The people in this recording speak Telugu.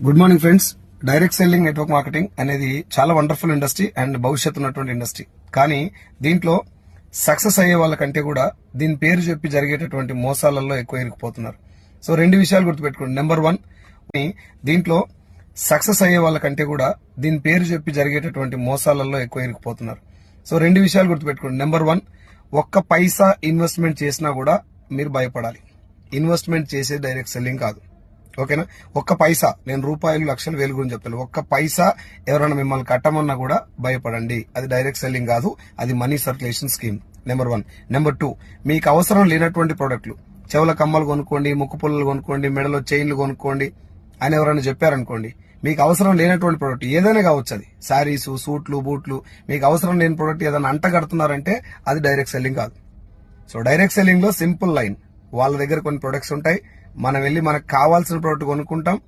Good morning friends. Direct selling network marketing అనేది చాలా వండర్ఫుల్ ఇండస్ట్రీ అండ్ భవిష్యత్తు ఉన్నటువంటి ఇండస్ట్రీ. కానీ దీంట్లో సక్సెస్ అయ్యే వాళ్ళకంటే కూడా దీని పేరు చెప్పి జరిగేటటువంటి మోసాలలో ఎక్కువ ఇరుక్కుపోతున్నారు. సో రెండు విషయాలు గుర్తుపెట్టుకోండి. నెంబర్ 1, దీంట్లో సక్సెస్ అయ్యే వాళ్ళకంటే కూడా దీని పేరు చెప్పి జరిగేటటువంటి మోసాలలో ఎక్కువ ఇరుక్కుపోతున్నారు. సో రెండు విషయాలు గుర్తుపెట్టుకోండి. నెంబర్ 1, ఒక్క పైసా ఇన్వెస్ట్మెంట్ చేసినా కూడా మీరు భయపడాలి. ఇన్వెస్ట్మెంట్ చేసేది డైరెక్ట్ సెల్లింగ్ కాదు. ఓకేనా? ఒక్క పైసా, నేను రూపాయలు లక్షలు వేలు గురించి చెప్తాను. ఒక్క పైసా ఎవరైనా మిమ్మల్ని కట్టమన్నా కూడా భయపడండి. అది డైరెక్ట్ సెల్లింగ్ కాదు, అది money circulation scheme. Number 1. Number 2, మీకు అవసరం లేనటువంటి ప్రోడక్ట్లు, చెవుల కమ్మలు కొనుక్కోండి, ముక్కు పుల్లలు కొనుక్కోండి, మెడలో చైన్లు కొనుక్కోండి అని ఎవరైనా చెప్పారనుకోండి, మీకు అవసరం లేనటువంటి ప్రోడక్ట్ ఏదైనా కావచ్చు, అది శారీస్, సూట్లు, బూట్లు, మీకు అవసరం లేని ప్రోడక్ట్ ఏదైనా అంటగడుతున్నారంటే అది డైరెక్ట్ సెల్లింగ్ కాదు. సో డైరెక్ట్ సెల్లింగ్ లో సింపుల్ లైన్, వాళ్ళ దగ్గర కొన్ని ప్రొడక్ట్స్ ఉంటాయి, మనం వెళ్ళి మనకు కావాల్సిన ప్రోడక్ట్ కొనుక్కుంటాం,